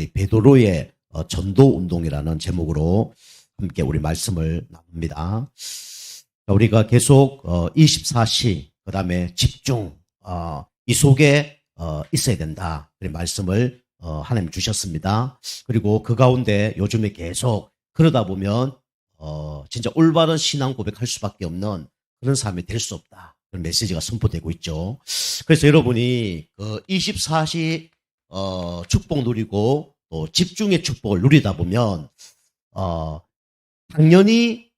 우리 베드로의 전도 운동이라는 제목으로 함께 우리 말씀을 나눕니다. 우리가 계속 24시 그다음에 집중 이 속에 있어야 된다. 그런 말씀을 하나님 주셨습니다. 그리고 그 가운데 요즘에 계속 그러다 보면 진짜 올바른 신앙 고백할 수밖에 없는 그런 삶이 될 수 없다. 그런 메시지가 선포되고 있죠. 그래서 여러분이 그 24시 축복 누리고 또 집중의 축복을 누리다 보면 당연히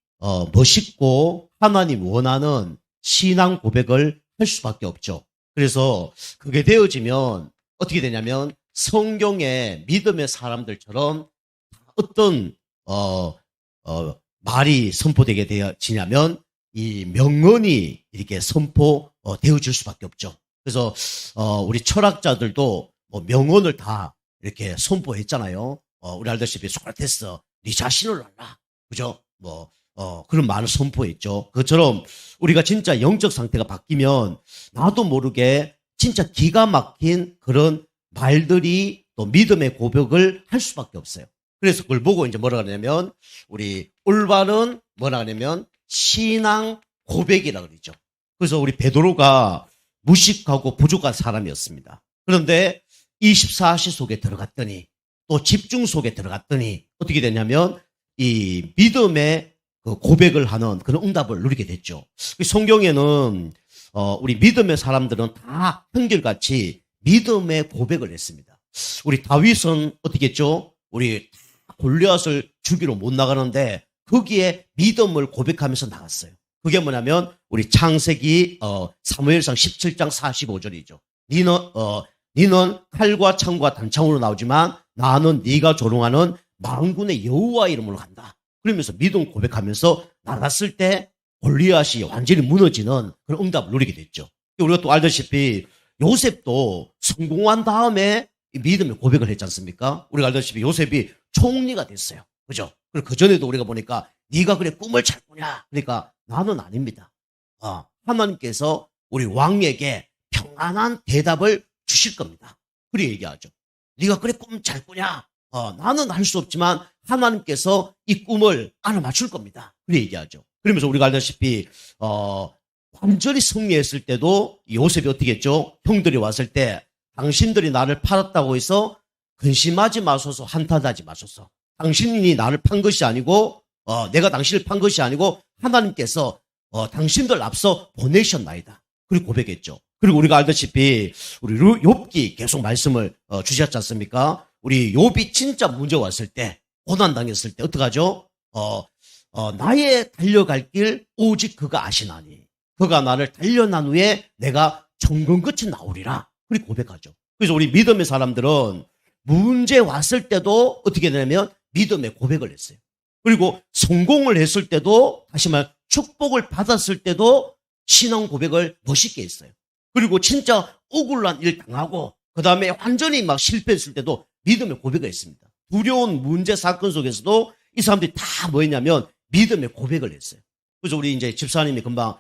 멋있고 하나님 원하는 신앙 고백을 할 수밖에 없죠. 그래서 그게 되어지면 어떻게 되냐면 성경의 믿음의 사람들처럼 어떤 말이 선포되게 되어지냐면 이 명언이 이렇게 선포되어질 수밖에 없죠. 그래서 우리 철학자들도 뭐 명언을 다 이렇게 선포했잖아요. 우리 알다시피 소크라테스 네 자신을 알라, 그죠? 그런 말을 선포했죠. 그것처럼 우리가 진짜 영적 상태가 바뀌면 나도 모르게 진짜 기가 막힌 그런 말들이 또 믿음의 고백을 할 수밖에 없어요. 그래서 그걸 보고 이제 뭐라 하냐면 우리 올바른 뭐라 하냐면 신앙 고백이라고 그러죠. 그래서 우리 베드로가 무식하고 부족한 사람이었습니다. 그런데 24시 속에 들어갔더니 또 집중 속에 들어갔더니 어떻게 되냐면 이 믿음의 그 고백을 하는 그런 응답을 누리게 됐죠. 성경에는 우리 믿음의 사람들은 다 한결같이 믿음의 고백을 했습니다. 우리 다윗은 어떻게 했죠? 우리 골리앗을 죽이러 못 나가는데 거기에 믿음을 고백하면서 나갔어요. 그게 뭐냐면 우리 창세기 사무엘상 17장 45절이죠. 니는 칼과 창과 단창으로 나오지만 나는 네가 조롱하는 만군의 여호와 이름으로 간다. 그러면서 믿음 고백하면서 나갔을 때 골리앗이 완전히 무너지는 그런 응답을 누리게 됐죠. 우리가 또 알다시피 요셉도 성공한 다음에 믿음의 고백을 했지 않습니까? 우리가 알다시피 요셉이 총리가 됐어요. 그죠? 그리고 그전에도 우리가 보니까 네가 그래 꿈을 잘 꾸냐? 그러니까 나는 아닙니다. 하나님께서 우리 왕에게 평안한 대답을 주실 겁니다. 그렇게 얘기하죠. 네가 그래 꿈 잘 꾸냐? 나는 할 수 없지만 하나님께서 이 꿈을 알아맞출 겁니다. 그렇게 얘기하죠. 그러면서 우리가 알다시피 완전히 승리했을 때도 요셉이 어떻게 했죠? 형들이 왔을 때 당신들이 나를 팔았다고 해서 근심하지 마소서, 한탄하지 마소서. 당신이 나를 판 것이 아니고 내가 당신을 판 것이 아니고 하나님께서 당신들 앞서 보내셨나이다. 그리고 고백했죠. 그리고 우리가 알다시피 우리 욥기 계속 말씀을 주셨지 않습니까? 우리 욥이 진짜 문제 왔을 때, 고난 당했을 때 어떡하죠? 나의 달려갈 길 오직 그가 아시나니 그가 나를 단련한 후에 내가 정금같이 나오리라. 그리고 고백하죠. 그래서 우리 믿음의 사람들은 문제 왔을 때도 어떻게 되냐면 믿음의 고백을 했어요. 그리고 성공을 했을 때도 다시 말 축복을 받았을 때도 신앙 고백을 멋있게 했어요. 그리고 진짜 억울한 일 당하고 그 다음에 완전히 막 실패했을 때도 믿음의 고백을 했습니다. 두려운 문제 사건 속에서도 이 사람들이 다 뭐였냐면 믿음의 고백을 했어요. 그래서 우리 이제 집사님이 금방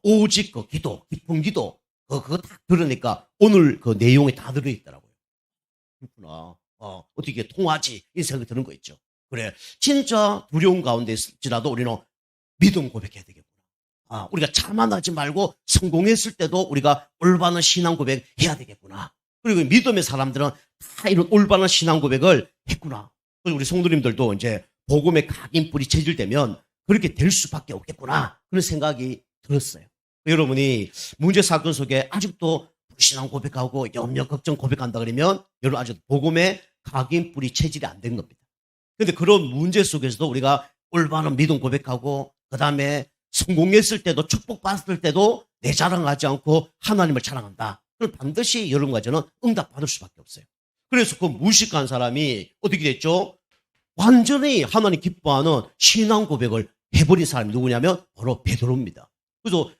오직 그 기도, 기쁜 기도 그거 다 들으니까 오늘 그 내용이 다 들어있더라고요. 그렇구나. 어떻게 통하지? 이 생각이 드는 거 있죠. 그래, 진짜 두려운 가운데 있을지라도 우리는 믿음 고백해야 되겠구나. 우리가 자만하지 말고 성공했을 때도 우리가 올바른 신앙 고백 해야 되겠구나. 그리고 믿음의 사람들은 다 이런 올바른 신앙 고백을 했구나. 그리고 우리 성도님들도 이제 복음의 각인뿔이 체질되면 그렇게 될 수밖에 없겠구나. 그런 생각이 들었어요. 여러분이 문제 사건 속에 아직도 불신앙 고백하고 염려 걱정 고백한다 그러면 여러분 아직 복음의 각인뿔이 체질이 안 된 겁니다. 그런데 그런 문제 속에서도 우리가 올바른 믿음 고백하고 그 다음에 성공했을 때도 축복받을 때도 내 자랑하지 않고 하나님을 자랑한다. 그럼 반드시 여러분 과제는 응답받을 수밖에 없어요. 그래서 그 무식한 사람이 어떻게 됐죠? 완전히 하나님 기뻐하는 신앙 고백을 해버린 사람이 누구냐면 바로 베드로입니다. 그래서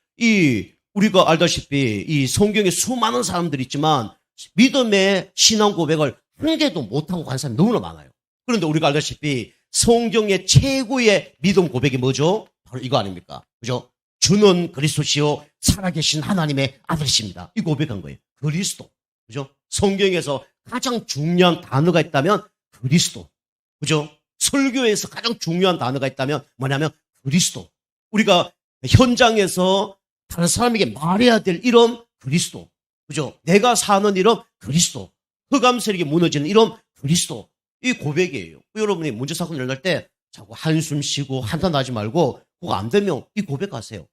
우리가 알다시피 이 성경에 수많은 사람들이 있지만 믿음의 신앙 고백을 한 개도 못하고 간 사람이 너무나 많아요. 그런데 우리가 알다시피 성경의 최고의 믿음 고백이 뭐죠? 바로 이거 아닙니까? 그죠? 주는 그리스도시요 살아계신 하나님의 아들이십니다. 이 고백한 거예요. 그리스도. 그죠? 성경에서 가장 중요한 단어가 있다면 그리스도. 그죠? 설교에서 가장 중요한 단어가 있다면 뭐냐면 그리스도. 우리가 현장에서 다른 사람에게 말해야 될 이름 그리스도. 그죠? 내가 사는 이름 그리스도. 흑암세력이 무너지는 이름 그리스도. 이 고백이에요. 여러분이 문제 사건을 일어날 때 자꾸 한숨 쉬고 한탄하지 말고 그거 안 되면 이 고백하세요.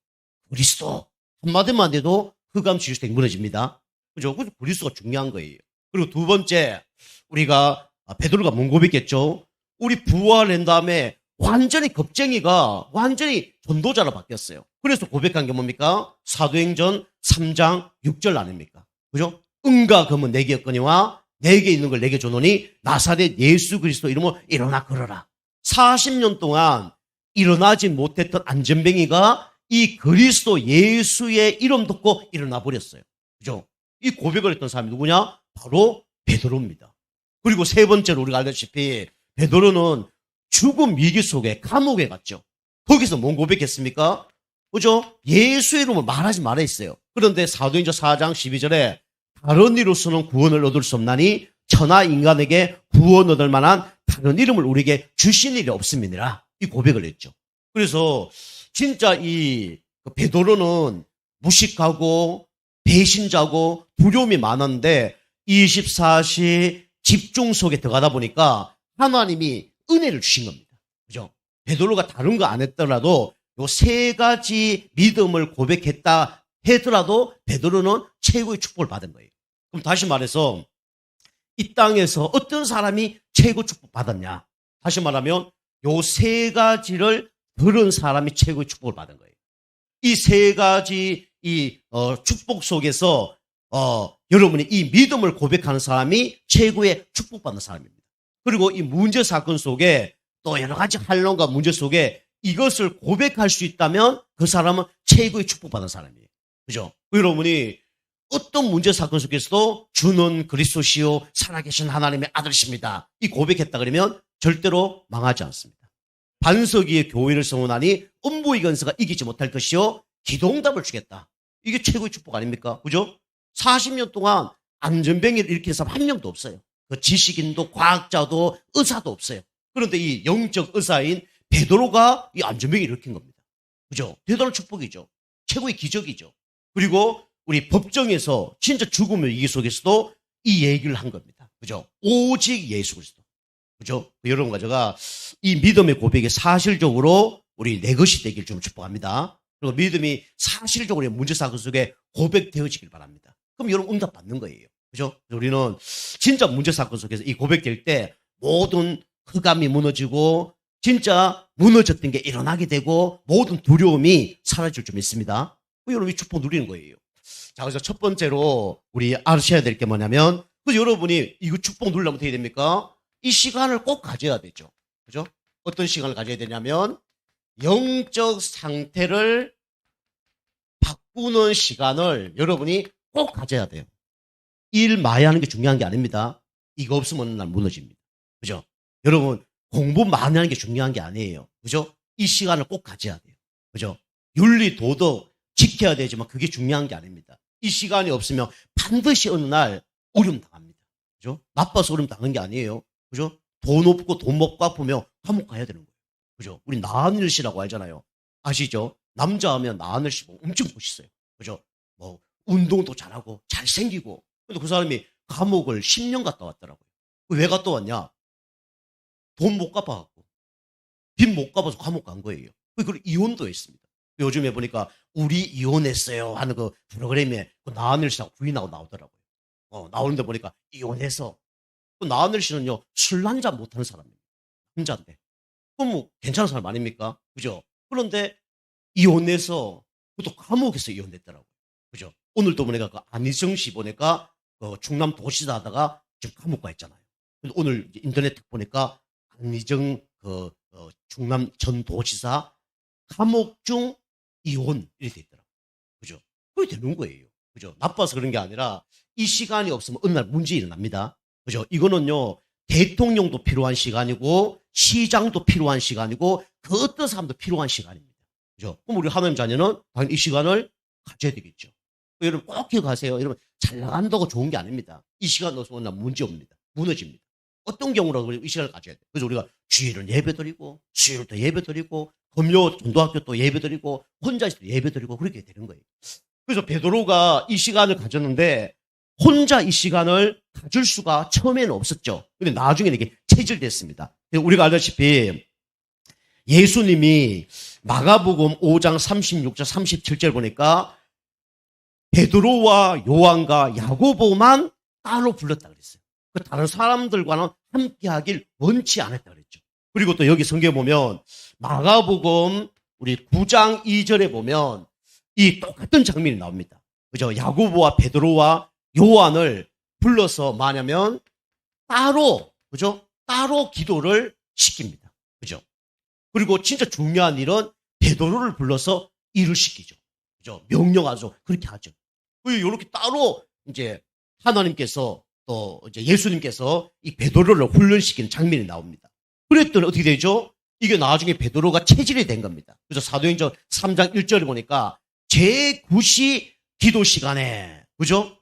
그리스도. 한마디만 해도 흑암 지주택 무너집니다. 그죠? 그래서 그리스도가 중요한 거예요. 그리고 두 번째, 우리가 베드로가 뭔 고백했죠? 우리 부활한 다음에 완전히 겁쟁이가 완전히 전도자로 바뀌었어요. 그래서 고백한 게 뭡니까? 사도행전 3장 6절 아닙니까? 그죠? 은과 금은 내게 없거니와 내게 있는 걸 내게 주노니 나사렛 예수 그리스도 이름으로 일어나 걸어라. 40년 동안 일어나지 못했던 안전뱅이가 이 그리스도 예수의 이름 듣고 일어나 버렸어요. 그죠? 이 고백을 했던 사람이 누구냐? 바로 베드로입니다. 그리고 세 번째로 우리가 알다시피 베드로는 죽음 위기 속에 감옥에 갔죠. 거기서 뭔 고백했습니까? 그죠? 예수의 이름을 말하지 말아 했어요. 그런데 사도행전 4장 12절에 다른 이로서는 구원을 얻을 수 없나니 천하 인간에게 구원 얻을 만한 다른 이름을 우리에게 주신 일이 없음이니라. 이 고백을 했죠. 그래서 진짜 이 베드로는 무식하고 배신자고 두려움이 많았는데 24시 집중 속에 들어가다 보니까 하나님이 은혜를 주신 겁니다. 그죠? 베드로가 다른 거 안 했더라도 요 세 가지 믿음을 고백했다 하더라도 베드로는 최고의 축복을 받은 거예요. 그럼 다시 말해서 이 땅에서 어떤 사람이 최고 축복 받았냐? 다시 말하면 요 세 가지를 들은 사람이 최고의 축복을 받은 거예요. 이 세 가지 축복 속에서 여러분이 이 믿음을 고백하는 사람이 최고의 축복받는 사람입니다. 그리고 이 문제 사건 속에 또 여러 가지 환난과 문제 속에 이것을 고백할 수 있다면 그 사람은 최고의 축복받는 사람이에요. 그죠? 여러분이 어떤 문제 사건 속에서도 주는 그리스도시요 살아계신 하나님의 아들이십니다. 이 고백했다 그러면 절대로 망하지 않습니다. 반석 위에 교회를 성원하니 음부의 권세가 이기지 못할 것이요 기도응답을 주겠다. 이게 최고의 축복 아닙니까? 그죠? 40년 동안 안전병을 일으킨 사람 한 명도 없어요. 그 지식인도 과학자도 의사도 없어요. 그런데 이 영적 의사인 베드로가 이 안전병을 일으킨 겁니다. 그죠? 대단한 축복이죠. 최고의 기적이죠. 그리고 우리 법정에서 진짜 죽음의 위기 속에서도 이 얘기를 한 겁니다. 그죠? 오직 예수 그리스도. 그죠? 여러분과 제가 이 믿음의 고백이 사실적으로 우리 내 것이 되길 좀 축복합니다. 그리고 믿음이 사실적으로 문제 사건 속에 고백되어지길 바랍니다. 그럼 여러분 응답 받는 거예요. 그죠? 우리는 진짜 문제 사건 속에서 이 고백될 때 모든 흑암이 무너지고 진짜 무너졌던 게 일어나게 되고 모든 두려움이 사라질 줄 믿습니다. 여러분 이 축복 누리는 거예요. 자, 그래서 첫 번째로 우리 아셔야 될 게 뭐냐면 여러분이 이거 축복 누리려면 어떻게 됩니까? 이 시간을 꼭 가져야 되죠. 그죠? 어떤 시간을 가져야 되냐면 영적 상태를 바꾸는 시간을 여러분이 꼭 가져야 돼요. 일 많이 하는 게 중요한 게 아닙니다. 이거 없으면 어느 날 무너집니다. 그죠? 여러분 공부 많이 하는 게 중요한 게 아니에요. 그죠? 이 시간을 꼭 가져야 돼요. 그죠? 윤리 도덕 지켜야 되지만 그게 중요한 게 아닙니다. 이 시간이 없으면 반드시 어느 날 어려움 당합니다. 그죠? 나빠서 어려움 당한 게 아니에요. 그죠? 돈 없고 돈 먹고 아프면 감옥 가야 되는 거예요. 그죠? 우리 나하늘 씨라고 알잖아요. 아시죠? 남자 하면 나하늘 씨 엄청 멋있어요. 그죠? 뭐 운동도 잘하고 잘생기고. 근데 그 사람이 감옥을 10년 갔다 왔더라고요. 왜 갔다 왔냐? 돈 못 갚아갖고. 빚 못 갚아서 감옥 간 거예요. 그리고 이혼도 했습니다. 요즘에 보니까 우리 이혼했어요 하는 그 프로그램에 그 나하늘 씨하고 부인하고 나오더라고요. 나오는데 보니까 이혼해서. 그 나하늘 씨는요, 술 한잔 못하는 사람입니다. 남자인데. 그럼 뭐 괜찮은 사람 아닙니까? 그죠? 그런데 이혼해서 그것도 감옥에서 이혼했더라고요. 그죠? 오늘도 보니까 그 안희정 씨 보니까 충남 도시사 하다가 지금 감옥 가 있잖아요. 근데 오늘 인터넷 보니까 안희정 충남 전 도지사 감옥 중 이혼 이렇게 돼 있더라고요. 그죠? 그게 되는 거예요. 그죠? 나빠서 그런 게 아니라 이 시간이 없으면 어느 날 문제 일어납니다. 그죠? 이거는요, 대통령도 필요한 시간이고, 시장도 필요한 시간이고, 그 어떤 사람도 필요한 시간입니다. 그죠? 그럼 우리 하나님 자녀는 당연히 이 시간을 가져야 되겠죠. 여러분 꼭 기억하세요. 여러분 잘 나간다고 좋은 게 아닙니다. 이 시간 놓으면 문제옵니다. 무너집니다. 어떤 경우라도 이 시간을 가져야 돼요. 그래서 우리가 주일은 예배드리고, 수요일 또 예배드리고, 금요 전도학교 또 예배드리고, 혼자 있을 때 예배드리고, 그렇게 되는 거예요. 그래서 베드로가 이 시간을 가졌는데, 혼자 이 시간을 가질 수가 처음에는 없었죠. 근데 나중에 이게 체질됐습니다. 우리가 알다시피 예수님이 마가복음 5장 36절 37절 보니까 베드로와 요한과 야고보만 따로 불렀다 그랬어요. 그 다른 사람들과는 함께하길 원치 않았다 그랬죠. 그리고 또 여기 성경에 보면 마가복음 우리 9장 2절에 보면 이 똑같은 장면이 나옵니다. 그죠? 야고보와 베드로와 요한을 불러서 뭐냐면 따로, 그죠? 따로 기도를 시킵니다. 그죠? 그리고 진짜 중요한 일은 베드로를 불러서 일을 시키죠. 그죠? 명령하죠. 그렇게 하죠. 이렇게 따로 이제 하나님께서 또 이제 예수님께서 이 베드로를 훈련시키는 장면이 나옵니다. 그랬더니 어떻게 되죠? 이게 나중에 베드로가 체질이 된 겁니다. 그래서 사도행전 3장 1절에 보니까 제9시 기도 시간에, 그죠?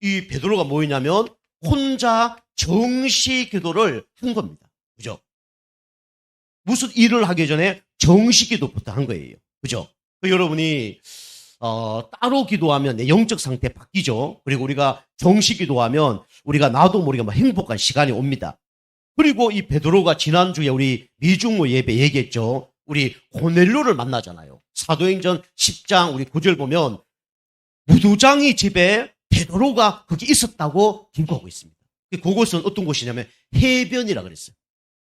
이 베드로가 뭐였냐면 혼자 정시 기도를 한 겁니다. 그죠? 무슨 일을 하기 전에 정시 기도부터 한 거예요. 그죠? 여러분이 따로 기도하면 내 영적 상태 바뀌죠. 그리고 우리가 정시 기도하면 우리가 나도 모르게 막 행복한 시간이 옵니다. 그리고 이 베드로가 지난주에 우리 미중모 예배 얘기했죠. 우리 고넬료를 만나잖아요. 사도행전 10장 우리 9절 보면 무도장이 집에 베드로가 거기 있었다고 기록하고 있습니다. 그곳은 어떤 곳이냐면 해변이라 그랬어요.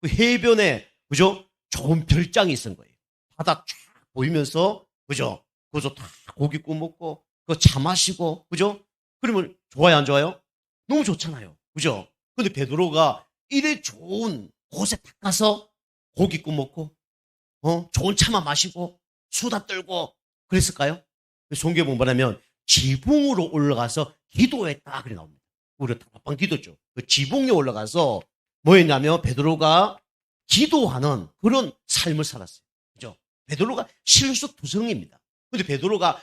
그 해변에, 그죠? 좋은 별장이 있은 거예요. 바다 쫙 보이면서, 그죠? 거기서 다 고기 구워 먹고, 그 차 마시고, 그죠? 그러면 좋아요, 안 좋아요? 너무 좋잖아요. 그죠? 근데 베드로가 이래 좋은 곳에 딱 가서 고기 구워 먹고, 좋은 차만 마시고, 수다 떨고, 그랬을까요? 성경에 보면 뭐냐면, 지붕으로 올라가서 기도했다. 그래 나옵니다. 우리가 다락방 기도죠. 그 지붕에 올라가서 뭐 했냐면 베드로가 기도하는 그런 삶을 살았어요. 그죠? 베드로가 실수투성입니다. 근데 베드로가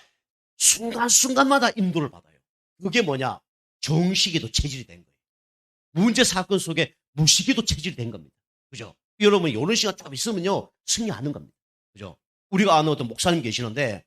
순간순간마다 인도를 받아요. 그게 뭐냐? 정시기도 체질이 된 거예요. 문제 사건 속에 무시기도 체질이 된 겁니다. 그죠? 여러분, 이런 시간 좀 있으면요, 승리하는 겁니다. 그죠? 우리가 아는 어떤 목사님 계시는데,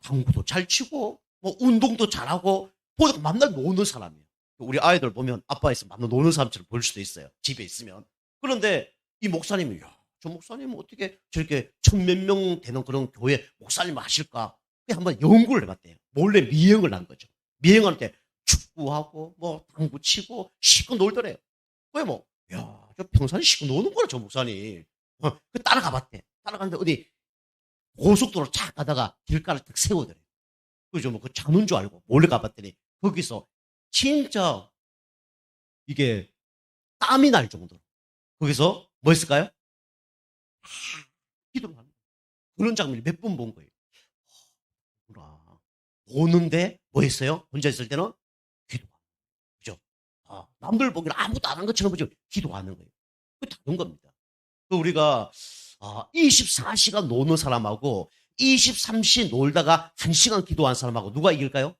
당구도 잘 치고, 뭐 운동도 잘하고 보다가 만날 노는 사람이에요. 우리 아이들 보면 아빠 있으면 만날 노는 사람처럼 보일 수도 있어요. 집에 있으면. 그런데 이 목사님이 저 목사님은 어떻게 저렇게 천몇 명 되는 그런 교회 목사님을 하실까? 한번 연구를 해봤대요. 몰래 미행을 한 거죠. 미행할 때 축구하고 뭐 당구 치고 시고 놀더래요. 왜 뭐, 저 평소에 시고 노는 거라 저 목사님. 그 따라가 봤대. 따라가는데 어디 고속도로 쫙 가다가 길가를 딱 세우더래요. 그죠? 뭐, 그 자는 줄 알고 몰래 가봤더니 거기서 진짜 이게 땀이 날 정도로 거기서 뭐 했을까요? 기도를 하는 거예요. 그런 장면을 몇 번 본 거예요. 보는데 뭐 했어요? 혼자 있을 때는 기도하는 거예요. 그죠? 남들 보기에는 아무것도 안 한 것처럼 보죠. 기도하는 거예요. 그게 다른 겁니다. 우리가 24시간 노는 사람하고 23시 놀다가 1시간 기도한 사람하고 누가 이길까요?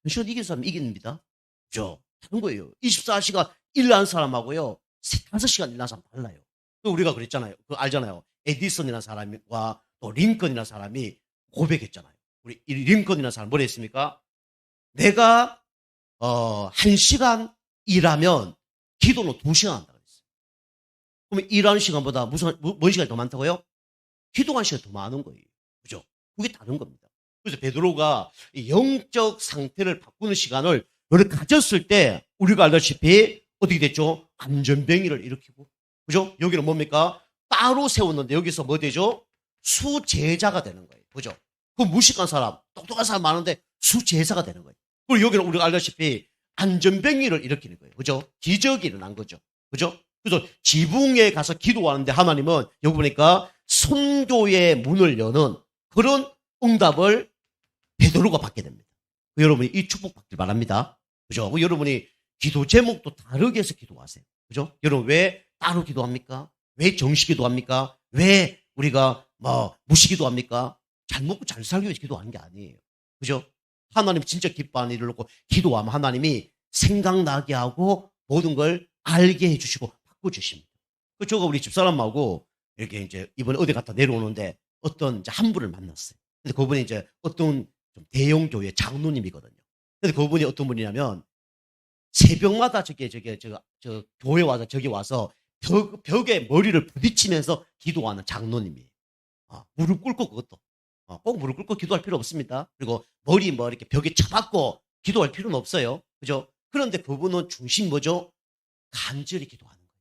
1시간 이긴 사람 이깁니다. 그죠? 다른 거예요. 24시간 일하는 사람하고요. 5시간 일하는 사람 달라요. 우리가 그랬잖아요. 그거 알잖아요. 에디슨이라는 사람과 또 링컨이라는 사람이 고백했잖아요. 우리 링컨이라는 사람 뭐라 했습니까? 내가 1시간 일하면 기도는 2시간 한다 그랬어요. 그러면 일하는 시간보다 뭔 시간이 더 많다고요? 기도하는 시간이 더 많은 거예요. 그죠? 그게 다른 겁니다. 그래서 베드로가 영적 상태를 바꾸는 시간을 이렇게 가졌을 때 우리가 알다시피 어떻게 됐죠? 안전병이를 일으키고, 그죠? 여기는 뭡니까? 따로 세웠는데 여기서 뭐 되죠? 수제자가 되는 거예요. 그죠? 그 무식한 사람, 똑똑한 사람 많은데 수제자가 되는 거예요. 그리고 여기는 우리가 알다시피 안전병이를 일으키는 거예요. 그죠? 기적이 일어난 거죠. 그죠? 그래서 지붕에 가서 기도하는데 하나님은 여기 보니까 선교의 문을 여는 그런 응답을 베드로가 받게 됩니다. 여러분이 이 축복 받길 바랍니다. 그죠? 여러분이 기도 제목도 다르게 해서 기도하세요. 그죠? 여러분 왜 따로 기도합니까? 왜 정식 기도합니까? 왜 우리가 무시 기도합니까? 잘 먹고 잘 살기 위해서 기도하는 게 아니에요. 그죠? 하나님 진짜 기뻐하는 일을 놓고 기도하면 하나님이 생각나게 하고 모든 걸 알게 해주시고 바꿔주십니다. 그 제가 우리 집사람하고 이렇게 이제 이번에 어디 갔다 내려오는데 어떤 이제 한 분을 만났어요. 근데 그분이 이제 어떤 좀 대형 교회 장로님이거든요. 근데 그분이 어떤 분이냐면 새벽마다 저 교회 와서 저기 와서 벽에 머리를 부딪히면서 기도하는 장로님이에요. 무릎 꿇고 그것도. 꼭 무릎 꿇고 기도할 필요 없습니다. 그리고 머리 뭐 이렇게 벽에 쳐박고 기도할 필요는 없어요. 그죠? 그런데 그분은 중심 뭐죠? 간절히 기도하는 거예요.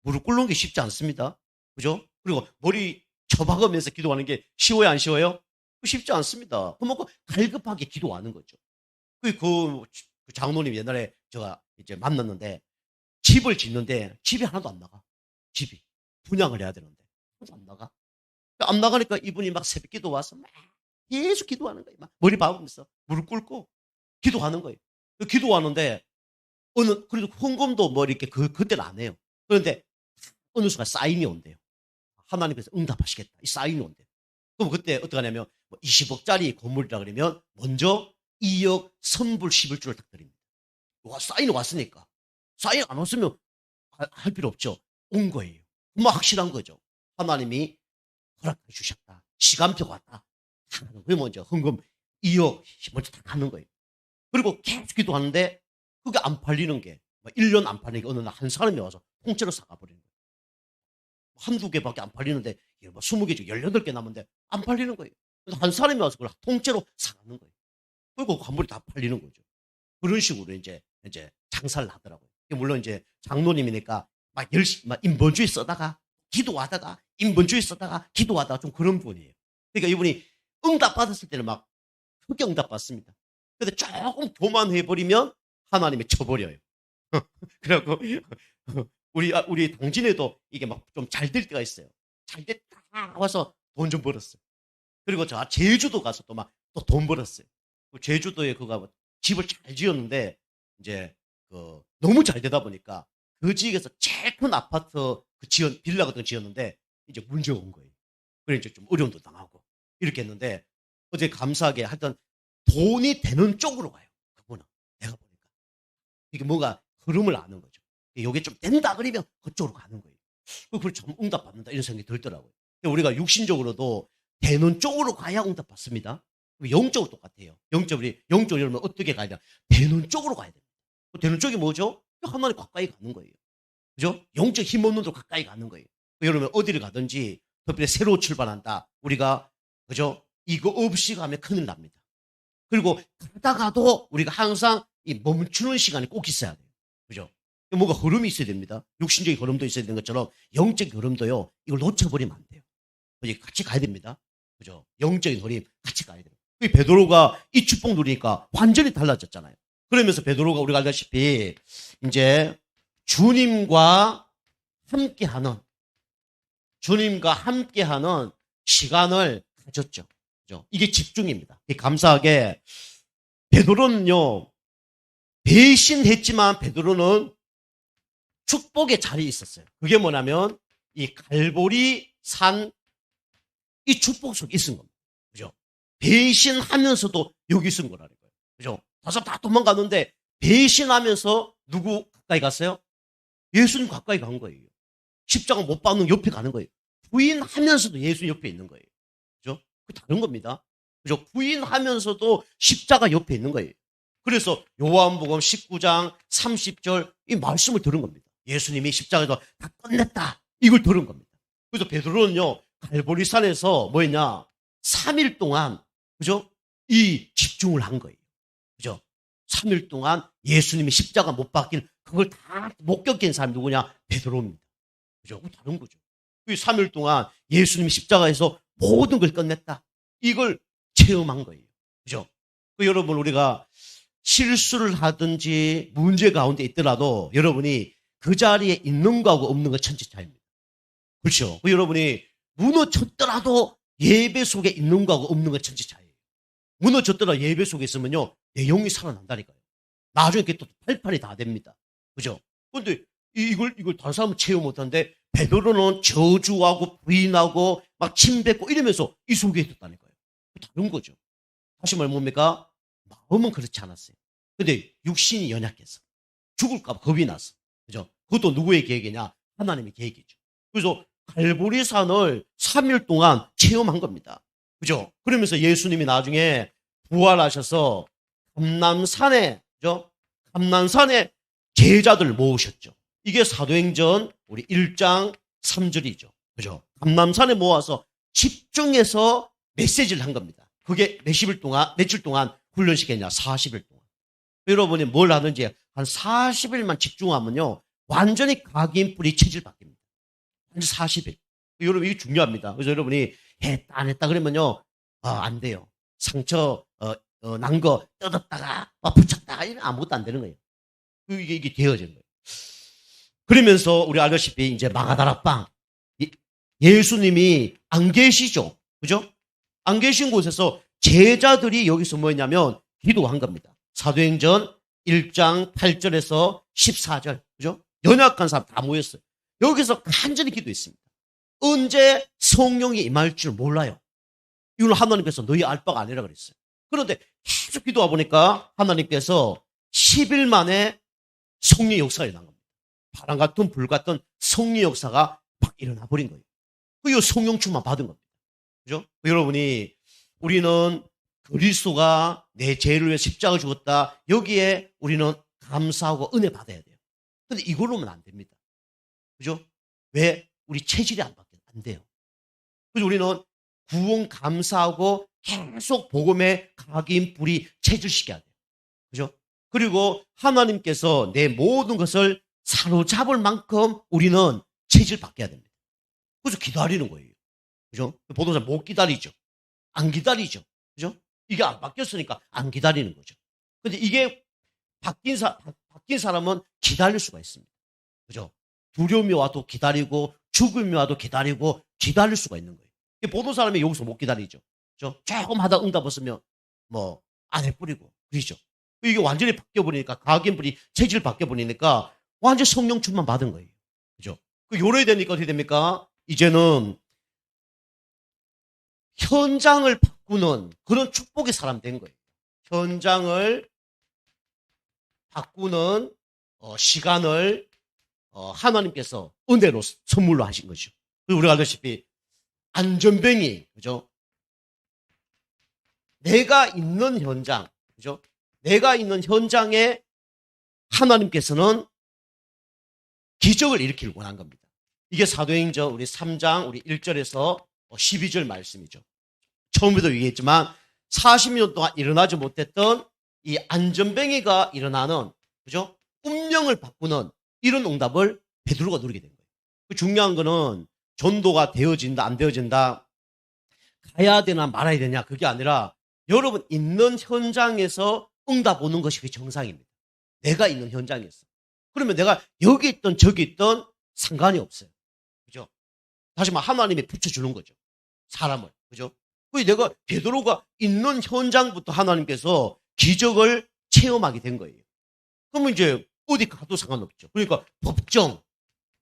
무릎 꿇는 게 쉽지 않습니다. 그죠? 그리고 머리 쳐박으면서 기도하는 게 쉬워요, 안 쉬워요? 쉽지 않습니다. 그러면 갈급하게 기도하는 거죠. 그 장로님 옛날에 제가 이제 만났는데 집을 짓는데 집이 하나도 안 나가. 집이. 분양을 해야 되는데. 하나도 안 나가. 안 나가니까 이분이 막 새벽 기도 와서 막 계속 기도하는 거예요. 막 머리 박으면서 무릎 꿇고 기도하는 거예요. 기도하는데 그래도 헌금도 뭐 이렇게 그때는 안 해요. 그런데 어느 순간 사인이 온대요. 하나님께서 응답하시겠다. 이 사인이 온대요. 그럼 그때 어떻게 하냐면 20억짜리 건물이라 그러면 먼저 2억 선불 11주를 딱 드립니다. 사인이 왔으니까. 사인 안 왔으면 할 필요 없죠. 온 거예요. 뭐 확실한 거죠. 하나님이 허락해 주셨다. 시간표가 왔다. 그러면 이제 헌금 2억 먼저 다 가는 거예요. 그리고 계속 기도하는데 그게 안 팔리는 게 1년 안 팔리는 게 어느 날 한 사람이 와서 통째로 사가버리는 거예요. 한두 개밖에 안 팔리는데 20개 중 18개 남았는데 안 팔리는 거예요. 한 사람이 와서 그걸 통째로 사가는 거예요. 그리고 건물이 다 팔리는 거죠. 그런 식으로 이제 장사를 하더라고요. 물론 이제 장로님이니까 막 열심히 막 인본주의 써다가 기도하다가 인본주의 써다가 기도하다가 좀 그런 분이에요. 그러니까 이분이 응답 받았을 때는 막 크게 응답 받습니다. 근데 조금 교만해버리면 하나님이 쳐버려요. 그래갖고 우리 동진에도 이게 막 좀 잘 될 때가 있어요. 잘 됐다 와서 돈 좀 벌었어요. 그리고 저 제주도 가서 또 막 또 돈 벌었어요. 제주도에 그거 집을 잘 지었는데 이제 너무 잘 되다 보니까 그 지역에서 제일 큰 아파트 빌라 같은 거 지었는데 이제 문제가 온 거예요. 그래 이제 좀 어려움도 당하고 이렇게 했는데 어제 감사하게 하여튼 돈이 되는 쪽으로 가요. 그분은 내가 보니까 이게 뭔가 흐름을 아는 거죠. 이게 좀 된다 그러면 그쪽으로 가는 거예요. 그걸 참 응답 받는다 이런 생각이 들더라고요. 우리가 육신적으로도 되는 쪽으로 가야 응답 받습니다. 영적으로 똑같아요. 영적으로 여러분 어떻게 가야 되냐? 되는 쪽으로 가야 됩니다. 되는 쪽이 뭐죠? 하나님 가까이 가는 거예요. 그죠? 영적 힘 없는 데로 가까이 가는 거예요. 여러분 어디를 가든지 특별히 새로 출발한다. 우리가 그죠? 이거 없이 가면 큰일 납니다. 그리고 가다가도 우리가 항상 이 멈추는 시간이 꼭 있어야 돼요. 그죠? 뭔가 흐름이 있어야 됩니다. 육신적인 흐름도 있어야 되는 것처럼 영적인 흐름도요. 이걸 놓쳐버리면 안 돼요. 같이 가야 됩니다. 그죠? 영적인 흐름 같이 가야 돼요. 베드로가 이 축복 누리니까 완전히 달라졌잖아요. 그러면서 베드로가 우리가 알다시피 이제 주님과 함께하는 시간을 가졌죠. 그죠? 이게 집중입니다. 감사하게 베드로는요 배신했지만 베드로는 축복의 자리에 있었어요. 그게 뭐냐면 이 갈보리 산 이 축복 속에 있은 겁니다. 그죠? 배신하면서도 여기 있은 거라는 거예요. 그죠? 다섯 다 도망갔는데 배신하면서 누구 가까이 갔어요? 예수님 가까이 간 거예요. 십자가 못 박는 옆에 가는 거예요. 부인하면서도 예수 옆에 있는 거예요. 그죠? 그 다른 겁니다. 그죠? 부인하면서도 십자가 옆에 있는 거예요. 그래서 요한복음 19장 30절 이 말씀을 들은 겁니다. 예수님이 십자가에서 다 끝냈다. 이걸 들은 겁니다. 그래서 베드로는요. 갈보리산에서 뭐였냐? 3일 동안 그죠? 이 집중을 한 거예요. 그죠? 3일 동안 예수님이 십자가 못 박힌 그걸 다 목격한 사람이 누구냐? 베드로입니다. 그죠? 다른 거죠. 그 3일 동안 예수님이 십자가에서 모든 걸 끝냈다. 이걸 체험한 거예요. 그죠? 여러분 우리가 실수를 하든지 문제 가운데 있더라도 여러분이 그 자리에 있는 거하고 없는 거 천지 차이입니다. 그렇죠? 여러분이 무너졌더라도 예배 속에 있는 거하고 없는 거 천지 차이예요. 무너졌더라 예배 속에 있으면요 내 영이 살아난다니까요. 나중에 그게 또 팔팔이 다 됩니다. 그죠? 그런데 이걸 다른 사람은 체험 못하는데 베드로는 저주하고 부인하고 막 침뱉고 이러면서 이 속에 있었다니까요. 다른 거죠. 다시 말해 뭡니까? 마음은 그렇지 않았어요. 근데 육신이 연약해서 죽을까 봐 겁이 났어. 그죠? 그것도 누구의 계획이냐? 하나님의 계획이죠. 그래서 갈보리산을 3일 동안 체험한 겁니다. 그죠? 그러면서 예수님이 나중에 부활하셔서 감람산에, 그죠? 감람산에 제자들 모으셨죠. 이게 사도행전 우리 1장 3절이죠. 그죠? 감람산에 모아서 집중해서 메시지를 한 겁니다. 그게 며칠 동안 훈련시켰냐? 40일 동안. 여러분이 뭘 하는지 한 40일만 집중하면요. 완전히 각인뿌리 체질 바뀝니다. 완전 40일. 여러분, 이게 중요합니다. 그래서 여러분이 했다, 안 했다 그러면요. 안 돼요. 상처, 난 거 뜯었다가, 붙였다가, 이러면 아무것도 안 되는 거예요. 이게 되어지는 거예요. 그러면서 우리 알다시피 이제 마가다락방. 예수님이 안 계시죠. 그죠? 안 계신 곳에서 제자들이 여기서 뭐였냐면 기도한 겁니다. 사도행전 1장 8절에서 14절. 그죠? 연약한 사람 다 모였어요. 여기서 간절히 기도했습니다. 언제 성령이 임할 줄 몰라요. 이건 하나님께서 너희 알 바가 아니라 그랬어요. 그런데 계속 기도하 보니까 하나님께서 10일 만에 성령 역사가 일어난 겁니다. 바람 같은 불 같은 성령 역사가 막 일어나 버린 거예요. 그 성령 충만 받은 겁니다. 그죠? 여러분이 우리는 그리스도가 내 죄를 위해 십자가 죽었다. 여기에 우리는 감사하고 은혜 받아야 돼요. 근데 이걸로는 안 됩니다. 그죠? 왜? 우리 체질이 안 돼요. 그래서 우리는 구원 감사하고 계속 복음의 각인 뿌리 체질시켜야 돼요. 그죠? 그리고 하나님께서 내 모든 것을 사로잡을 만큼 우리는 체질 바뀌어야 됩니다. 그래서 기다리는 거예요. 그죠? 보통 사람 못 기다리죠. 안 기다리죠. 그죠? 이게 안 바뀌었으니까 안 기다리는 거죠. 근데 이게 바뀐 사람은 기다릴 수가 있습니다. 그죠? 두려움이 와도 기다리고 죽음이 와도 기다리고 기다릴 수가 있는 거예요. 보통 사람이 여기서 못 기다리죠. 그죠? 조금 하다 응답 없으면 뭐 안에 뿌리고 그러죠. 이게 완전히 바뀌어버리니까 각인불이 체질 바뀌어버리니까 완전 성령 충만 받은 거예요. 그죠? 그 요래 되니까 어떻게 됩니까? 이제는 현장을 바꾸는 그런 축복의 사람 된 거예요. 현장을 바꾸는 시간을 하나님께서 은혜로 선물로 하신 거죠. 우리가 알다시피 안전뱅이, 그죠? 내가 있는 현장, 그죠? 내가 있는 현장에 하나님께서는 기적을 일으키길 원한 겁니다. 이게 사도행전 우리 3장 우리 1절에서 12절 말씀이죠. 처음에도 얘기했지만 40년 동안 일어나지 못했던 이 안전뱅이가 일어나는, 그죠? 운명을 바꾸는 이런 응답을 베드로가 누리게 된 거예요. 중요한 거는 전도가 되어진다 안 되어진다, 가야 되나 말아야 되냐, 그게 아니라 여러분 있는 현장에서 응답 오는 것이 그 정상입니다. 내가 있는 현장에서. 그러면 내가 여기 있던 저기 있던 상관이 없어요. 그죠? 다시 말해 하나님이 붙여주는 거죠. 사람을. 그죠? 내가 베드로가 있는 현장부터 하나님께서 기적을 체험하게 된 거예요. 그러면 이제 어디 가도 상관없죠. 그러니까 법정,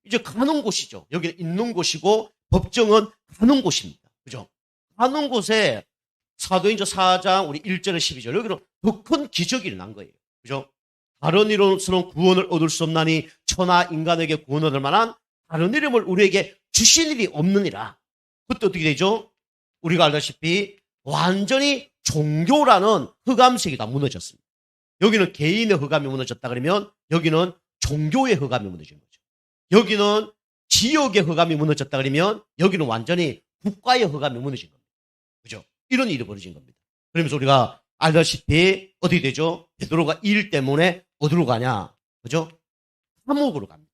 이제 가는 곳이죠. 여기는 있는 곳이고 법정은 가는 곳입니다. 그죠? 가는 곳에 사도행전 4장 우리 1절에 12절 여기는 더 큰 기적이 일어난 거예요. 그죠? 다른 이름으로는 구원을 얻을 수 없나니 천하 인간에게 구원을 얻을 만한 다른 이름을 우리에게 주신 일이 없느니라. 그때 어떻게 되죠? 우리가 알다시피 완전히 종교라는 흑암색이 다 무너졌습니다. 여기는 개인의 흑암이 무너졌다 그러면 여기는 종교의 흑암이 무너진 거죠. 여기는 지역의 흑암이 무너졌다 그러면 여기는 완전히 국가의 흑암이 무너진 겁니다. 그죠? 이런 일이 벌어진 겁니다. 그러면서 우리가 알다시피 어떻게 되죠? 베드로가 일 때문에 어디로 가냐? 그죠? 감옥으로 갑니다.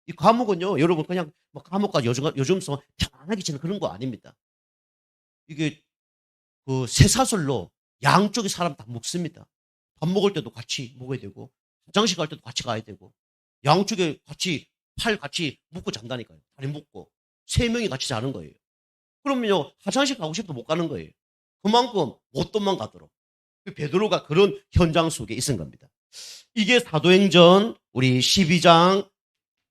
이 감옥은요, 여러분 그냥 뭐 감옥과 요즘서 편안하게 지내는 그런 거 아닙니다. 이게 그 쇠사슬로 양쪽의 사람 다 묶습니다. 밥 먹을 때도 같이 먹어야 되고 화장실 갈 때도 같이 가야 되고 양쪽에 같이 팔 같이 묶고 잔다니까요. 다리 묶고 3명이 같이 자는 거예요. 그러면요 화장실 가고 싶어도 못 가는 거예요. 그만큼 못 도망가도록 베드로가 그런 현장 속에 있은 겁니다. 이게 사도행전 우리 12장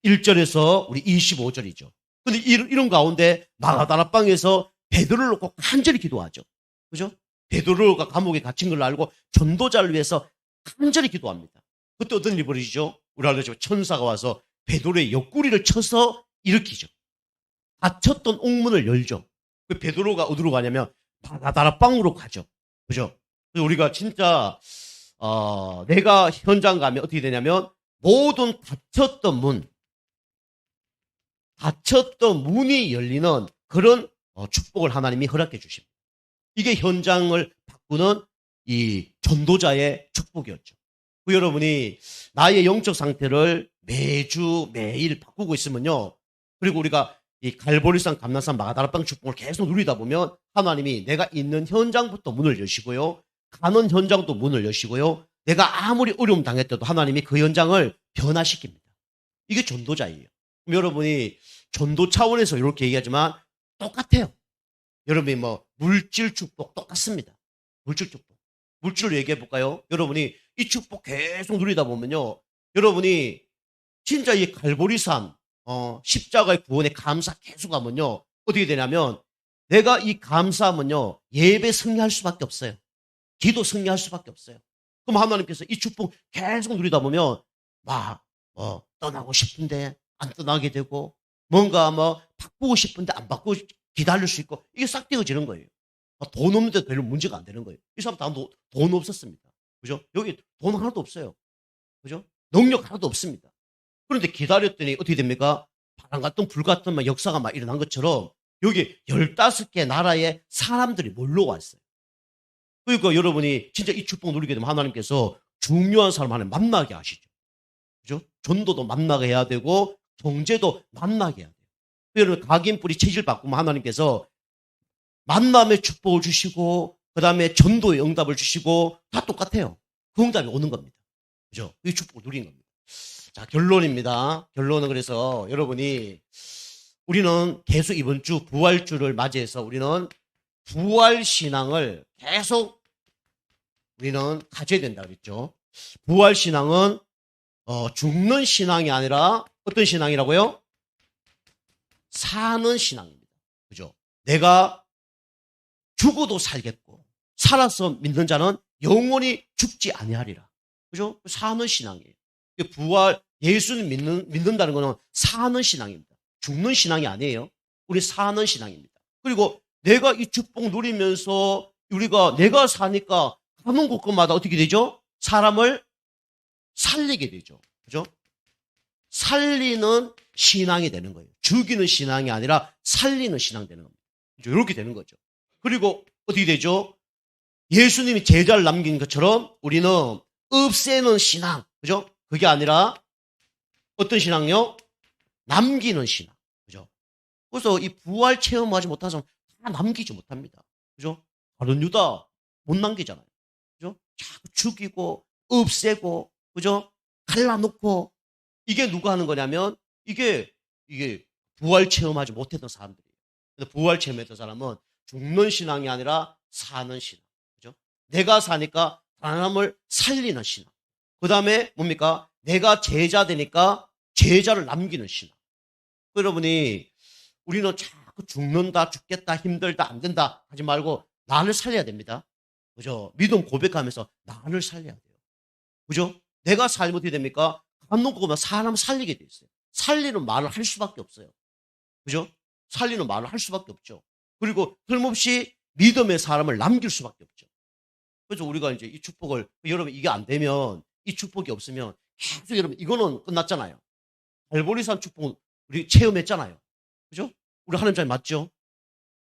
1절에서 우리 25절이죠. 근데 이런 가운데 마가다락방에서 베드로를 놓고 간절히 기도하죠. 그죠? 베드로가 감옥에 갇힌 걸 알고 전도자를 위해서 간절히 기도합니다. 그때 어떤 일이 벌어지죠? 우리 알죠? 천사가 와서 베드로의 옆구리를 쳐서 일으키죠. 닫혔던 옥문을 열죠. 그 베드로가 어디로 가냐면 바다다락방으로 가죠. 그죠? 그래서 우리가 진짜 내가 현장 가면 어떻게 되냐면 모든 닫혔던 문이 열리는 그런 축복을 하나님이 허락해 주십니다. 이게 현장을 바꾸는 이 전도자의 축복이었죠. 여러분이 나의 영적 상태를 매주 매일 바꾸고 있으면요. 그리고 우리가 이 갈보리산, 감난산, 마가다락방 축복을 계속 누리다 보면 하나님이 내가 있는 현장부터 문을 여시고요. 가는 현장도 문을 여시고요. 내가 아무리 어려움 당했더라도 하나님이 그 현장을 변화시킵니다. 이게 전도자예요. 여러분이 전도 차원에서 이렇게 얘기하지만 똑같아요. 여러분이 뭐 물질 축복 똑같습니다. 물질 축복. 물질로 얘기해 볼까요? 여러분이 이 축복 계속 누리다 보면요. 여러분이 진짜 이 갈보리산 십자가의 구원에 감사 계속하면요. 어떻게 되냐면 내가 이 감사하면요. 예배 승리할 수밖에 없어요. 기도 승리할 수밖에 없어요. 그럼 하나님께서 이 축복 계속 누리다 보면 막 떠나고 싶은데 안 떠나게 되고 뭔가 뭐 바꾸고 싶은데 안 바꾸고 기다릴 수 있고 이게 싹 띄어지는 거예요. 돈 없는데 별로 문제가 안 되는 거예요. 이 사람 다 돈 없었습니다. 그죠? 여기 돈 하나도 없어요. 그죠? 능력 하나도 없습니다. 그런데 기다렸더니 어떻게 됩니까? 바람 같은 불 같은 막 역사가 막 일어난 것처럼 여기 15개 나라의 사람들이 몰려왔어요. 그러니까 여러분이 진짜 이 축복 누리게 되면 하나님께서 중요한 사람 하나 만나게 하시죠. 그죠? 전도도 만나게 해야 되고 경제도 만나게 해야 돼요. 여러분 각인뿌리 체질 바꾸면 하나님께서 만남의 축복을 주시고 그 다음에 전도의 응답을 주시고 다 똑같아요. 그 응답이 오는 겁니다. 그죠? 이 축복을 누린 겁니다. 자, 결론입니다. 결론은 그래서 여러분이 우리는 계속 이번 주 부활주를 맞이해서 우리는 부활신앙을 계속 우리는 가져야 된다 그랬죠. 부활신앙은 죽는 신앙이 아니라 어떤 신앙이라고요? 사는 신앙입니다. 그죠? 내가 죽어도 살겠고 살아서 믿는 자는 영원히 죽지 아니하리라. 그죠? 사는 신앙이에요. 부활 예수를 믿는다는 것은 사는 신앙입니다. 죽는 신앙이 아니에요. 우리 사는 신앙입니다. 그리고 내가 이 축복 누리면서 우리가 내가 사니까 가는 곳마다 어떻게 되죠? 사람을 살리게 되죠. 그죠? 살리는 신앙이 되는 거예요. 죽이는 신앙이 아니라 살리는 신앙이 되는 겁니다. 그죠? 이렇게 되는 거죠. 그리고 어떻게 되죠? 예수님이 제자를 남긴 것처럼 우리는 없애는 신앙. 그죠? 그게 아니라 어떤 신앙요? 남기는 신앙. 그죠? 그래서 이 부활 체험하지 못한 사람 다 남기지 못합니다. 그죠? 바른 유다 못 남기잖아요. 그죠? 자꾸 죽이고 없애고 그죠? 갈라놓고 이게 누가 하는 거냐면 이게 부활 체험하지 못했던 사람들이에요. 근데 부활 체험했던 사람은 죽는 신앙이 아니라 사는 신앙. 그죠? 내가 사니까 사람을 살리는 신앙. 그 다음에 뭡니까? 내가 제자 되니까 제자를 남기는 신앙. 여러분이 우리는 자꾸 죽는다, 죽겠다, 힘들다, 안 된다 하지 말고 나를 살려야 됩니다. 그죠? 믿음 고백하면서 나를 살려야 돼요. 그죠? 내가 살면 어떻게 됩니까? 감동 보면 사람을 살리게 돼 있어요. 살리는 말을 할 수밖에 없어요. 그죠? 살리는 말을 할 수밖에 없죠. 그리고 틀림없이 믿음의 사람을 남길 수밖에 없죠. 그래서 우리가 이제 이 축복을 여러분 이게 안 되면 이 축복이 없으면 계속 여러분 이거는 끝났잖아요. 갈보리산 축복 우리 체험했잖아요. 그죠? 우리 하나님 잘 맞죠?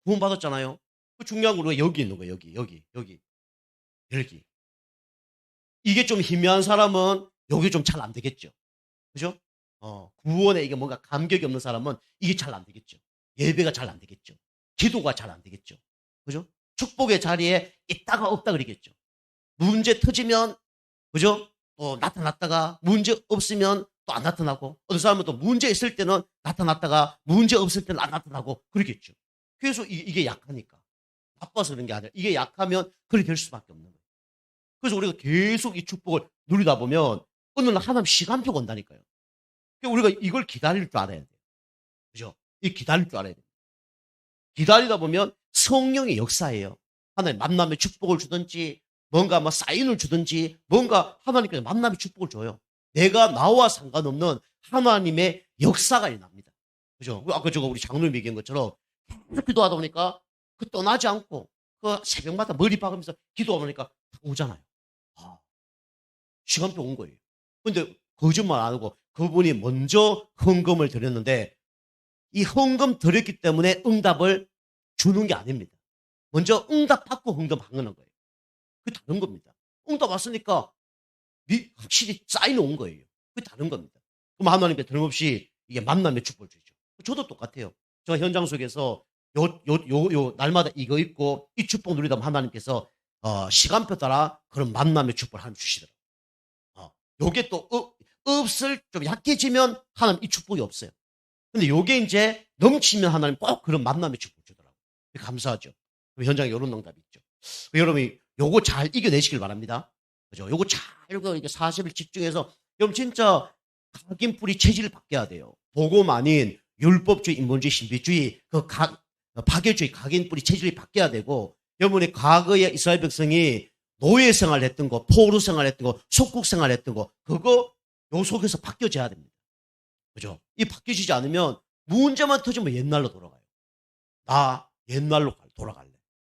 구원 받았잖아요. 그 중요한 건 우리가 여기 있는 거예요. 여기. 이게 좀 희미한 사람은 여기 좀 잘 안 되겠죠. 그죠? 구원에 이게 뭔가 감격이 없는 사람은 이게 잘 안 되겠죠. 예배가 잘 안 되겠죠. 기도가 잘 안 되겠죠. 그죠? 축복의 자리에 있다가 없다 그러겠죠. 문제 터지면 그죠? 나타났다가 문제 없으면 또 안 나타나고 어떤 사람은 또 문제 있을 때는 나타났다가 문제 없을 때는 안 나타나고 그러겠죠. 그래서 이게 약하니까 나빠서 그런 게 아니라 이게 약하면 그렇게 될 수밖에 없는 거예요. 그래서 우리가 계속 이 축복을 누리다 보면 어느 날 하나님 시간표가 온다니까요. 그러니까 우리가 이걸 기다릴 줄 알아야 돼요. 그죠? 이 기다릴 줄 알아야 돼요. 기다리다 보면 성령의 역사예요. 하나님 만남의 축복을 주든지 뭔가 뭐 사인을 주든지 뭔가 하나님께서 만남의 축복을 줘요. 내가 나와 상관없는 하나님의 역사가 일어납니다. 그죠? 아까 저거 우리 장로님 얘기한 것처럼 계속 기도하다 보니까 그 떠나지 않고 그 새벽마다 머리 박으면서 기도하다 보니까 오잖아요. 아, 시간표 온 거예요. 근데 거짓말 안 하고 그분이 먼저 헌금을 드렸는데 이 헌금 드렸기 때문에 응답을 주는 게 아닙니다. 먼저 응답 받고 헌금하는 거예요. 그게 다른 겁니다. 응답 왔으니까 확실히 사인 온 거예요. 그게 다른 겁니다. 그럼 하나님께 틀림없이 이게 만남의 축복을 주죠. 저도 똑같아요. 제가 현장 속에서 날마다 이거 있고 이 축복 누리다 보면 하나님께서 시간표 따라 그런 만남의 축복을 하나님 주시더라고요. 요게 또 없을 좀 약해지면 하나님 이 축복이 없어요. 근데 요게 이제 넘치면 하나님 꼭 그런 만남의 축복 주더라고요. 감사하죠. 현장에 이런 응답이 있죠. 여러분이 요거 잘 이겨내시길 바랍니다. 그죠? 요거 잘 40일 집중해서 여러분 진짜 각인뿌리 체질을 바뀌어야 돼요. 복음 아닌 율법주의, 인본주의, 신비주의, 파괴주의, 각인뿌리 체질이 바뀌어야 되고 여러분이 과거에 이스라엘 백성이 노예 생활을 했던 거, 포로 생활을 했던 거, 속국 생활을 했던 거 그거 요 속에서 바뀌어져야 됩니다. 그죠? 이 바뀌어지지 않으면 문제만 터지면 옛날로 돌아가요. 나 옛날로 돌아갈래.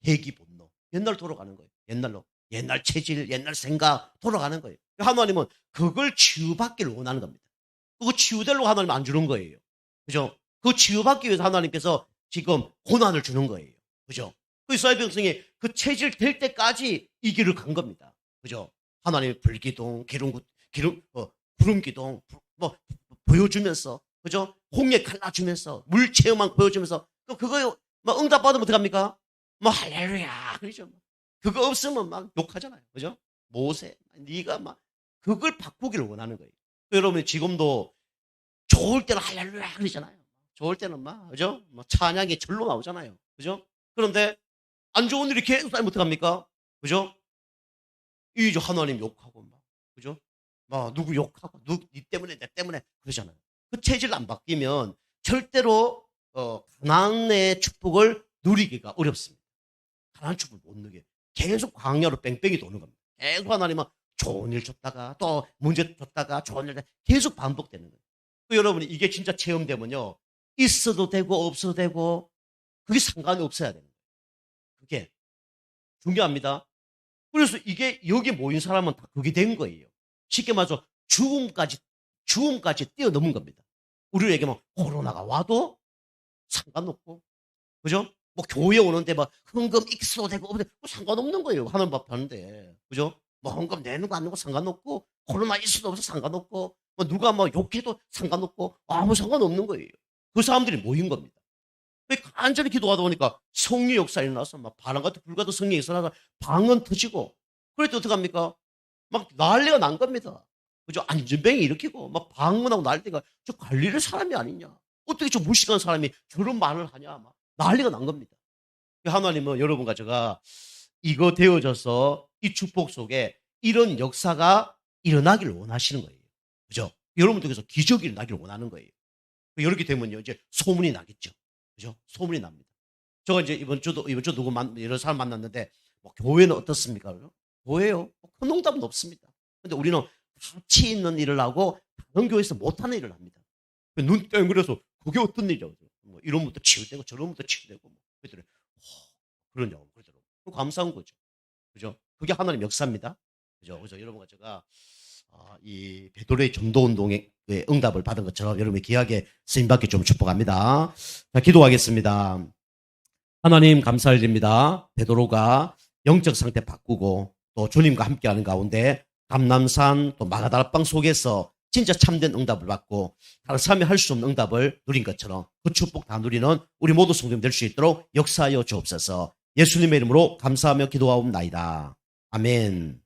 회귀 본능. 옛날로 돌아가는 거예요. 옛날로. 옛날 체질, 옛날 생각 돌아가는 거예요. 하나님은 그걸 치유받기를 원하는 겁니다. 그거 치유되려고 하나님 안 주는 거예요. 그죠? 그 치유받기 위해서 하나님께서 지금 고난을 주는 거예요. 그죠? 그 이스라엘 백성이 그 체질 될 때까지 이 길을 간 겁니다. 그죠? 하나님의 불기둥, 구름기둥, 보여주면서, 그죠? 홍해 갈라주면서, 물 체험만 보여주면서, 그거, 응답 받으면 어떡합니까? 할렐루야. 그러죠. 그거 없으면 막 욕하잖아요. 그죠? 모세, 네가 그걸 바꾸기를 원하는 거예요. 여러분, 지금도 좋을 때는 할렐루야. 그러잖아요. 좋을 때는 그죠? 찬양이 절로 나오잖아요. 그죠? 그런데, 안 좋은 일이 계속 쌓이면 어떡합니까? 그죠? 이제 하나님 욕하고, 그죠? 누구 욕하고, 니 때문에, 내 때문에, 그러잖아요. 그 체질 안 바뀌면 절대로, 가나안의 축복을 누리기가 어렵습니다. 가나안 축복을 못 누게. 계속 광야로 뺑뺑이 도는 겁니다. 계속 하나님은 좋은 일 줬다가, 또 문제 줬다가, 좋은 일 계속 반복되는 거예요. 여러분이 이게 진짜 체험되면요. 있어도 되고, 없어도 되고, 그게 상관이 없어야 되는 거예요. 그게 중요합니다. 그래서 이게 여기 모인 사람은 다 그게 된 거예요. 쉽게 말해서 죽음까지 뛰어넘은 겁니다. 우리에게 코로나가 와도 상관없고, 그죠? 교회 오는데 헌금 익스도 되고 상관없는 거예요. 하는 법 하는데, 그죠? 헌금 내는 거 안 내는 거 상관없고, 코로나 있어도 없어 상관없고, 누가 욕해도 상관없고, 아무 상관없는 거예요. 그 사람들이 모인 겁니다. 간절히 기도하다 보니까 성령 역사 일어나서 바람 같은 불 같은 성령이 일어나서 방언 터지고 그랬더니 어떡합니까? 난리가 난 겁니다. 그죠? 안전뱅이 일으키고 방언하고 난리가 저 관리를 사람이 아니냐? 어떻게 저 무식한 사람이 저런 말을 하냐? 난리가 난 겁니다. 하나님은 여러분과 제가 이거 되어져서 이 축복 속에 이런 역사가 일어나기를 원하시는 거예요. 그죠? 여러분들께서 기적이 일어나기를 원하는 거예요. 이렇게 되면요 이제 소문이 나겠죠. 그죠? 소문이 납니다. 제가 이제 이번 주도 누구 여러 사람 만났는데 교회는 어떻습니까? 교회요? 큰 농담은 없습니다. 근데 우리는 가치 있는 일을 하고 다른 교회에서 못하는 일을 합니다. 눈 땡그려서 그게 어떤 일이냐고. 이런 것도 치유되고 저런 것도 치유되고 그랬더니 그러냐고 그러더라고요. 감사한 거죠. 그죠? 그게 하나님 역사입니다. 그죠? 그래서 여러분과 제가 이 베드로의 전도운동의 응답을 받은 것처럼 여러분이 귀하게 쓰임받기 좀 축복합니다. 자, 기도하겠습니다. 하나님 감사드립니다. 베드로가 영적 상태 바꾸고 또 주님과 함께하는 가운데 감남산 또 마가다락방 속에서 진짜 참된 응답을 받고 다른 사람이 할 수 없는 응답을 누린 것처럼 그 축복 다 누리는 우리 모두 성도님 될 수 있도록 역사하여 주옵소서. 예수님의 이름으로 감사하며 기도하옵나이다. 아멘.